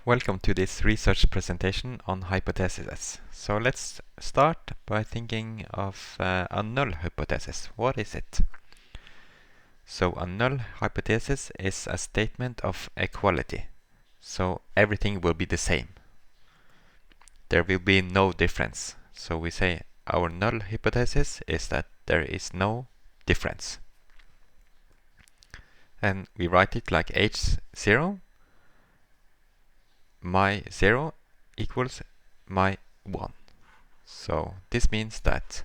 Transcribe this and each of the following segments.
Welcome to this research presentation on hypotheses. So let's start by thinking of a null hypothesis. What is it? So a null hypothesis is a statement of equality. So everything will be the same. There will be no difference. So we say our null hypothesis is that there is no difference. And we write it like h0 my 0 equals my 1. So this means that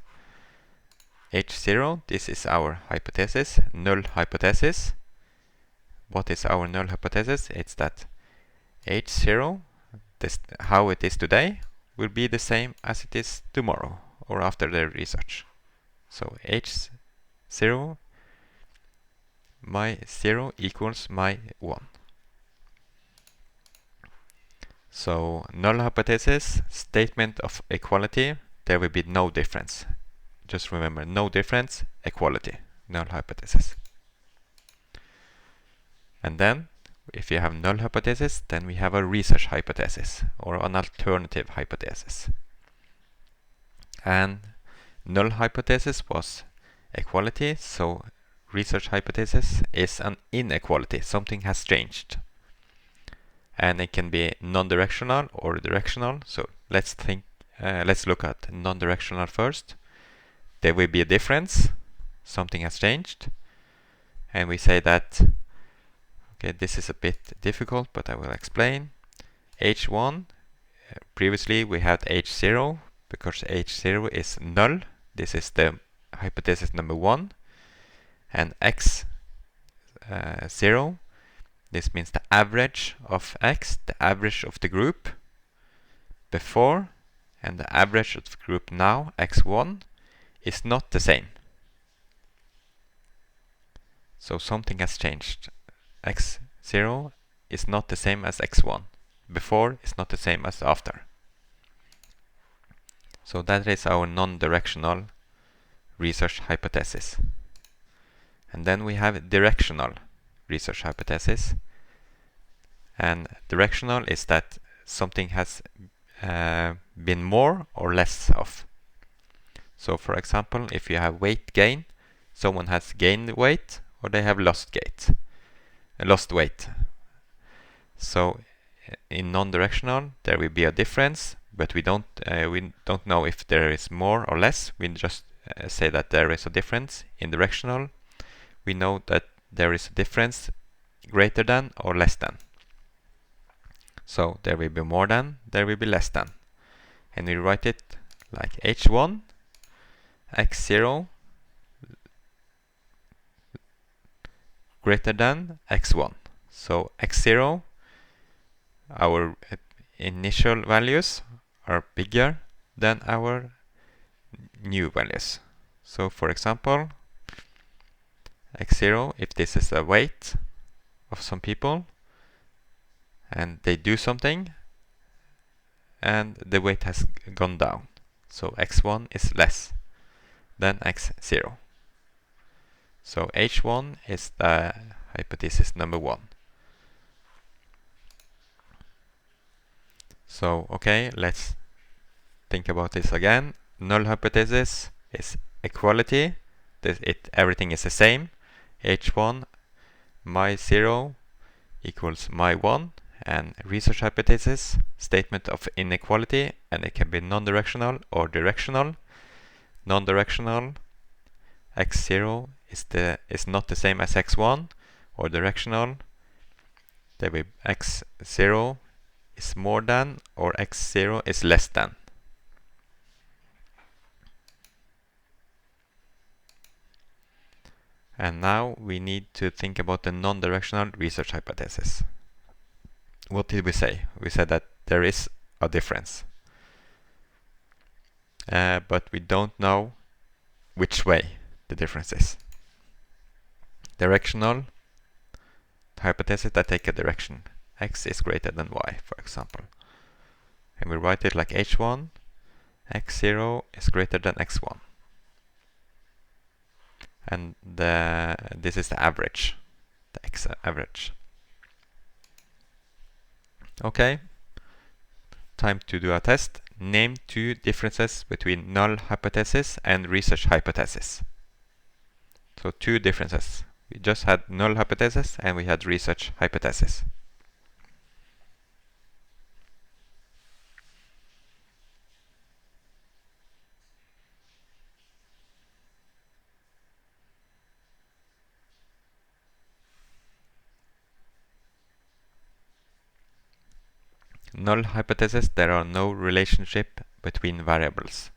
h0, this is our hypothesis, null hypothesis. What is our null hypothesis? It's that h0, this, how it is today, will be the same as it is tomorrow or after the research. So h0 my 0 equals my 1. So null hypothesis, statement of equality, there will be no difference. Just remember, no difference, equality, null hypothesis. And then, if you have null hypothesis, then we have a research hypothesis or an alternative hypothesis. And null hypothesis was equality, so research hypothesis is an inequality, something has changed. And it can be non-directional or directional. So let's look at non-directional first. There will be a difference, something has changed, and we say that, okay, this is a bit difficult, but I will explain. h1, previously we had h0, because h0 is null. This is the hypothesis number 1, and x0, this means the average of x, the average of the group before, and the average of the group now, x1, is not the same. So something has changed. x0 is not the same as x1. Before is not the same as after. So that is our non-directional research hypothesis. And then we have directional research hypothesis. And directional is that something has been more or less of. So for example, if you have weight gain, someone has gained weight or they have lost weight. So in non-directional there will be a difference, but we don't know if there is more or less. We just say that there is a difference. In directional, we know that there is a difference greater than or less than. So there will be more than, there will be less than. And we write it like h1, x0 greater than x1. So x0, our initial values are bigger than our new values. So for example, x0, if this is a weight of some people, and they do something, and the weight has gone down. So x1 is less than x0. So h1 is the hypothesis number 1. So, okay, let's think about this again. Null hypothesis is equality. Everything is the same. h1 my 0 equals my 1. And research hypothesis, statement of inequality, and it can be non-directional or directional. Non-directional, x0 is not the same as x1, or directional, there will x0 is more than or x0 is less than. And now we need to think about the non-directional research hypothesis. What did we say? We said that there is a difference. But we don't know which way the difference is. Directional hypothesis that take a direction. X is greater than y, for example. And we write it like h1, x0 is greater than x1. And this is the average, the x average. Okay, time to do a test, name two differences between null hypothesis and research hypothesis. So two differences. We just had null hypothesis and we had research hypothesis. Null hypothesis, there are no relationship between variables.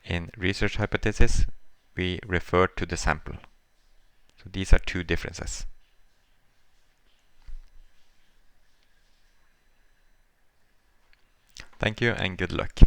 In research hypothesis, we refer to the sample. So these are two differences. Thank you and good luck.